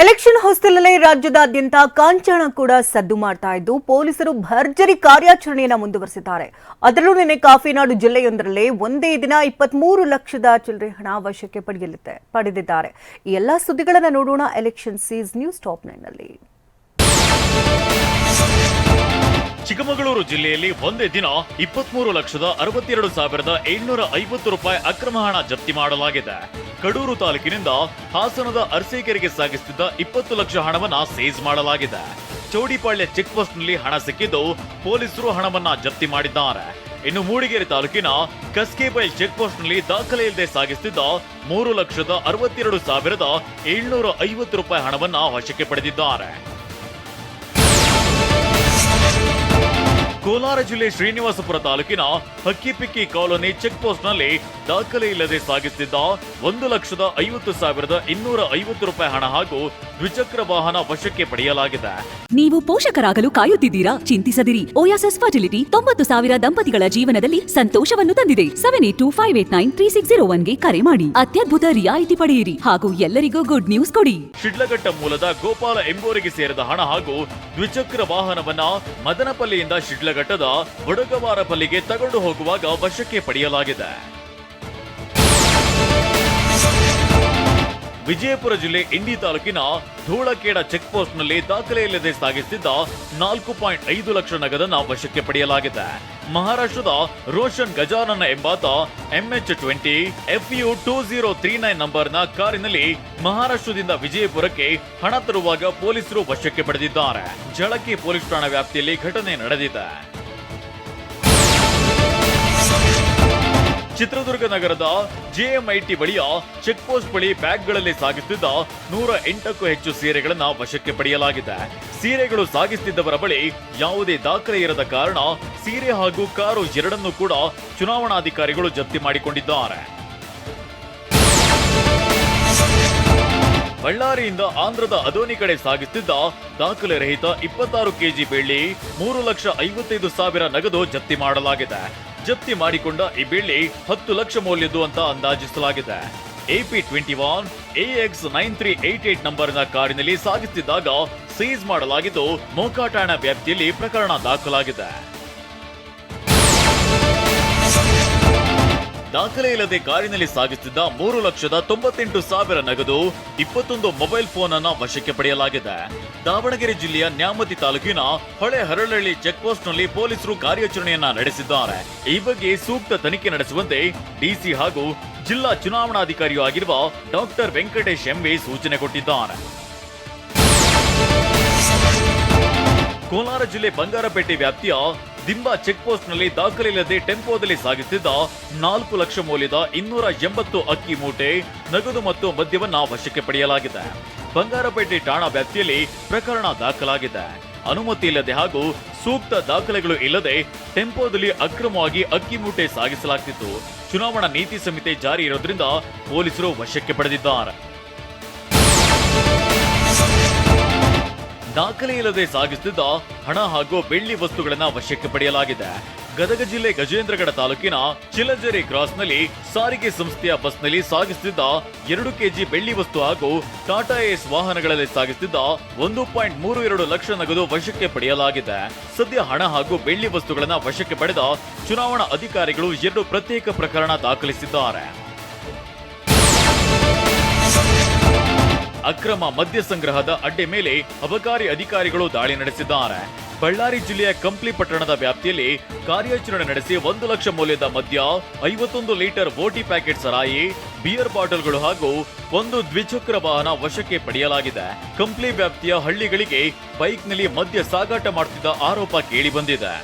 Election ಹೊಸ್ತಿಲಲ್ಲೇ ರಾಜ್ಯದಾದ್ಯಂತ ಕಾಂಚಾಣ ಕೂಡ ಸದ್ದು ಮಾಡ್ತಾ ಇದ್ದು ಪೊಲೀಸರು ಭರ್ಜರಿ ಕಾರ್ಯಾಚರಣೆಯನ್ನು ಮುಂದುವರೆಸಿದ್ದಾರೆ. ಅದರಲ್ಲೂ ನಿನ್ನೆ ಕಾಫಿನಾಡು ಜಿಲ್ಲೆಯೊಂದರಲ್ಲೇ ಒಂದೇ ದಿನ 23 ಲಕ್ಷದ ಚಿಲ್ಲರೆ ಹಣ ವಶಕ್ಕೆ ಪಡೆದಿದ್ದಾರೆ. ಈ ಎಲ್ಲಾ ಸುದ್ದಿಗಳನ್ನು ನೋಡೋಣ ಎಲೆಕ್ಷನ್ ಸೀಸ್ ನ್ಯೂಸ್ ಟಾಪ್ 9 ನಲ್ಲಿ. ಚಿಕ್ಕಮಗಳೂರು ಜಿಲ್ಲೆಯಲ್ಲಿ ಒಂದೇ ದಿನ 23,62,750 ರೂಪಾಯಿ ಅಕ್ರಮ ಹಣ ಜಪ್ತಿ ಮಾಡಲಾಗಿದೆ. ಕಡೂರು ತಾಲೂಕಿನಿಂದ ಹಾಸನದ ಅರಸೀಕೆರೆಗೆ ಸಾಗಿಸುತ್ತಿದ್ದ 20 ಲಕ್ಷ ಹಣವನ್ನ ಸೀಸ್ ಮಾಡಲಾಗಿದೆ. ಚೌಡಿಪಾಳ್ಯ ಚೆಕ್ ಪೋಸ್ಟ್ ನಲ್ಲಿ ಹಣ ಸಿಕ್ಕಿದ್ದು ಪೊಲೀಸರು ಹಣವನ್ನ ಜಪ್ತಿ ಮಾಡಿದ್ದಾರೆ. ಇನ್ನು ಮೂಡಿಗೆರೆ ತಾಲೂಕಿನ ಕಸ್ಕೆಬೈಲ್ ಚೆಕ್ ಪೋಸ್ಟ್ ನಲ್ಲಿ ದಾಖಲೆ ಇಲ್ಲದೆ ಸಾಗಿಸುತ್ತಿದ್ದ 3,62,750 ರೂಪಾಯಿ ಹಣವನ್ನ ವಶಕ್ಕೆ ಪಡೆದಿದ್ದಾರೆ. ಕೋಲಾರ ಜಿಲ್ಲೆ ಶ್ರೀನಿವಾಸಪುರ ತಾಲೂಕಿನ ಹಕ್ಕಿಪಿಕ್ಕಿ ಕಾಲೋನಿ ಚೆಕ್ ಪೋಸ್ಟ್ ನಲ್ಲಿ ದಾಖಲೆ ಇಲ್ಲದೆ ಸಾಗಿಸುತ್ತಿದ್ದ 1,50,250 ರೂಪಾಯಿ ಹಣ ಹಾಗೂ ದ್ವಿಚಕ್ರ ವಾಹನ ವಶಕ್ಕೆ ಪಡೆಯಲಾಗಿದೆ. ನೀವು ಪೋಷಕರಾಗಲು ಕಾಯುತ್ತಿದ್ದೀರಾ? ಚಿಂತಿಸದಿರಿ. ಓಯಾಸಿಸ್ ಫರ್ಟಿಲಿಟಿ 90,000 ದಂಪತಿಗಳ ಜೀವನದಲ್ಲಿ ಸಂತೋಷವನ್ನು ತಂದಿದೆ. 7825893601ಗೆ ಕರೆ ಮಾಡಿ ಅತ್ಯದ್ಭುತ ರಿಯಾಯಿತಿ ಪಡೆಯಿರಿ ಹಾಗೂ ಎಲ್ಲರಿಗೂ ಗುಡ್ ನ್ಯೂಸ್ ಕೊಡಿ. ಶಿಡ್ಲಘಟ್ಟ ಮೂಲದ ಗೋಪಾಲ ಎಂಬುವರಿಗೆ ಸೇರಿದ ಹಣ ಹಾಗೂ ದ್ವಿಚಕ್ರ ವಾಹನವನ್ನ ಮದನಪಲ್ಲಿಯಿಂದ ಶಿಡ್ಲಘಟ್ಟದ ಬುಡಗವಾರಪಲ್ಲಿಗೆ ತಗೊಂಡು ಹೋಗುವಾಗ ವಶಕ್ಕೆ ಪಡೆಯಲಾಗಿದೆ. ವಿಜಯಪುರ ಜಿಲ್ಲೆ ಇಂಡಿ ತಾಲೂಕಿನ ಧೂಳಖೇಡ ಚೆಕ್ ಪೋಸ್ಟ್ ನಲ್ಲಿ ದಾಖಲೆ ಇಲ್ಲದೆ ಸಾಗಿಸುತ್ತಿದ್ದ 4.5 ಲಕ್ಷ ನಗದನ್ನ ವಶಕ್ಕೆ ಪಡೆಯಲಾಗಿದೆ. ಮಹಾರಾಷ್ಟ್ರದ ರೋಷನ್ ಗಜಾನನ ಎಂಬಾತ MH20 FU 2039 ನಂಬರ್ನ ಕಾರಿನಲ್ಲಿ ಮಹಾರಾಷ್ಟ್ರದಿಂದ ವಿಜಯಪುರಕ್ಕೆ ಹಣ ತರುವಾಗ ಪೊಲೀಸರು ವಶಕ್ಕೆ ಪಡೆದಿದ್ದಾರೆ. ಜಳಕಿ ಪೊಲೀಸ್ ಠಾಣಾ ವ್ಯಾಪ್ತಿಯಲ್ಲಿ ಘಟನೆ ನಡೆದಿದೆ. ಚಿತ್ರದುರ್ಗ ನಗರದ JMIT ಬಳಿಯ ಚೆಕ್ ಪೋಸ್ಟ್ ಬಳಿ ಬ್ಯಾಗ್ಗಳಲ್ಲಿ ಸಾಗಿಸುತ್ತಿದ್ದ 108ಕ್ಕೂ ಹೆಚ್ಚು ಸೀರೆಗಳನ್ನ ವಶಕ್ಕೆ ಪಡೆಯಲಾಗಿದೆ. ಸೀರೆಗಳು ಸಾಗಿಸುತ್ತಿದ್ದವರ ಬಳಿ ಯಾವುದೇ ದಾಖಲೆ ಇರದ ಕಾರಣ ಸೀರೆ ಹಾಗೂ ಕಾರು ಎರಡನ್ನೂ ಕೂಡ ಚುನಾವಣಾಧಿಕಾರಿಗಳು ಜಪ್ತಿ ಮಾಡಿಕೊಂಡಿದ್ದಾರೆ. ಬಳ್ಳಾರಿಯಿಂದ ಆಂಧ್ರದ ಅದೋನಿ ಕಡೆ ಸಾಗಿಸುತ್ತಿದ್ದ ದಾಖಲೆ ರಹಿತ 26 ಕೆಜಿ ಬೆಳ್ಳಿ 3,55,000 ನಗದು ಜಪ್ತಿ ಮಾಡಲಾಗಿದೆ. ಜಪ್ತಿ ಮಾಡಿಕೊಂಡ ಈ ಬೆಳ್ಳಿ 10 ಲಕ್ಷ ಮೌಲ್ಯದ್ದು ಅಂತ ಅಂದಾಜಿಸಲಾಗಿದೆ. AP21 AX 9388 ನಂಬರ್ನ ಕಾರಿನಲ್ಲಿ ಸಾಗಿಸುತ್ತಿದ್ದಾಗ ಸೀಸ್ ಮಾಡಲಾಗಿದ್ದು ಮೋಕಾ ಠಾಣಾ ವ್ಯಾಪ್ತಿಯಲ್ಲಿ ಪ್ರಕರಣ ದಾಖಲಾಗಿದೆ. ದಾಖಲೆ ಇಲ್ಲದೆ ಕಾರಿನಲ್ಲಿ ಸಾಗಿಸುತ್ತಿದ್ದ 3,98,000 ನಗದು 21 ಮೊಬೈಲ್ ಫೋನ್ ಅನ್ನ ವಶಕ್ಕೆ ಪಡೆಯಲಾಗಿದೆ. ದಾವಣಗೆರೆ ಜಿಲ್ಲೆಯ ನ್ಯಾಮತಿ ತಾಲೂಕಿನ ಹೊಳೆ ಹರಳಹಳ್ಳಿ ಚೆಕ್ ಪೋಸ್ಟ್ ನಲ್ಲಿ ಪೊಲೀಸರು ಕಾರ್ಯಾಚರಣೆಯನ್ನ ನಡೆಸಿದ್ದಾರೆ. ಈ ಬಗ್ಗೆ ಸೂಕ್ತ ತನಿಖೆ ನಡೆಸುವಂತೆ ಡಿಸಿ ಹಾಗೂ ಜಿಲ್ಲಾ ಚುನಾವಣಾಧಿಕಾರಿಯೂ ಆಗಿರುವ ಡಾಕ್ಟರ್ ವೆಂಕಟೇಶ್ ಎಂವಿ ಸೂಚನೆ ಕೊಟ್ಟಿದ್ದಾರೆ. ಕೋಲಾರ ಜಿಲ್ಲೆ ಬಂಗಾರಪೇಟೆ ವ್ಯಾಪ್ತಿಯ ದಿಂಬಾ ಚೆಕ್ ಪೋಸ್ಟ್ ನಲ್ಲಿ ದಾಖಲೆ ಇಲ್ಲದೆ ಟೆಂಪೋದಲ್ಲಿ ಸಾಗಿಸುತ್ತಿದ್ದ 4 ಲಕ್ಷ ಮೌಲ್ಯದ 280 ಅಕ್ಕಿ ಮೂಟೆ, ನಗದು ಮತ್ತು ಮದ್ಯವನ್ನ ವಶಕ್ಕೆ ಪಡೆಯಲಾಗಿದೆ. ಬಂಗಾರಪೇಟೆ ಠಾಣಾ ವ್ಯಾಪ್ತಿಯಲ್ಲಿ ಪ್ರಕರಣ ದಾಖಲಾಗಿದೆ. ಅನುಮತಿ ಇಲ್ಲದೆ ಹಾಗೂ ಸೂಕ್ತ ದಾಖಲೆಗಳು ಇಲ್ಲದೆ ಟೆಂಪೋದಲ್ಲಿ ಅಕ್ರಮವಾಗಿ ಅಕ್ಕಿ ಮೂಟೆ ಸಾಗಿಸಲಾಗುತ್ತಿತ್ತು. ಚುನಾವಣಾ ನೀತಿ ಸಂಹಿತೆ ಜಾರಿ ಇರೋದ್ರಿಂದ ಪೊಲೀಸರು ವಶಕ್ಕೆ ಪಡೆದಿದ್ದಾರೆ. ದಾಖಲೆ ಇಲ್ಲದೆ ಸಾಗಿಸುತ್ತಿದ್ದ ಹಣ ಹಾಗೂ ಬೆಳ್ಳಿ ವಸ್ತುಗಳನ್ನ ವಶಕ್ಕೆ ಪಡೆಯಲಾಗಿದೆ. ಗದಗ ಜಿಲ್ಲೆ ಗಜೇಂದ್ರಗಡ ತಾಲೂಕಿನ ಚಿಲಜೇರಿ ಕ್ರಾಸ್ನಲ್ಲಿ ಸಾರಿಗೆ ಸಂಸ್ಥೆಯ ಬಸ್ನಲ್ಲಿ ಸಾಗಿಸುತ್ತಿದ್ದ 2 ಕೆಜಿ ಬೆಳ್ಳಿ ವಸ್ತು ಹಾಗೂ ಟಾಟಾ ಏಸ್ ವಾಹನಗಳಲ್ಲಿ ಸಾಗಿಸುತ್ತಿದ್ದ 1.32 ಲಕ್ಷ ನಗದು ವಶಕ್ಕೆ ಪಡೆಯಲಾಗಿದೆ. ಸದ್ಯ ಹಣ ಹಾಗೂ ಬೆಳ್ಳಿ ವಸ್ತುಗಳನ್ನ ವಶಕ್ಕೆ ಪಡೆದ ಚುನಾವಣಾ ಅಧಿಕಾರಿಗಳು 2 ಪ್ರತ್ಯೇಕ ಪ್ರಕರಣ ದಾಖಲಿಸಿದ್ದಾರೆ. ಅಕ್ರಮ ಮದ್ಯ ಸಂಗ್ರಹದ ಅಡ್ಡೆ ಮೇಲೆ ಅಬಕಾರಿ ಅಧಿಕಾರಿಗಳು ದಾಳಿ ನಡೆಸಿದ್ದಾರೆ. ಬಳ್ಳಾರಿ ಜಿಲ್ಲೆಯ ಕಂಪ್ಲಿ ಪಟ್ಟಣದ ವ್ಯಾಪ್ತಿಯಲ್ಲಿ ಕಾರ್ಯಾಚರಣೆ ನಡೆಸಿ 1 ಲಕ್ಷ ಮೌಲ್ಯದ ಮದ್ಯ, 51 ಲೀಟರ್ ಬೋಟಿ ಪ್ಯಾಕೆಟ್ ಸರಾಯಿ, ಬಿಯರ್ ಬಾಟಲ್ಗಳು ಹಾಗೂ 1 ದ್ವಿಚಕ್ರ ವಾಹನ ವಶಕ್ಕೆ ಪಡೆಯಲಾಗಿದೆ. ಕಂಪ್ಲಿ ವ್ಯಾಪ್ತಿಯ ಹಳ್ಳಿಗಳಿಗೆ ಬೈಕ್ನಲ್ಲಿ ಮದ್ಯ ಸಾಗಾಟ ಮಾಡುತ್ತಿದ್ದ ಆರೋಪ ಕೇಳಿ ಬಂದಿದೆ.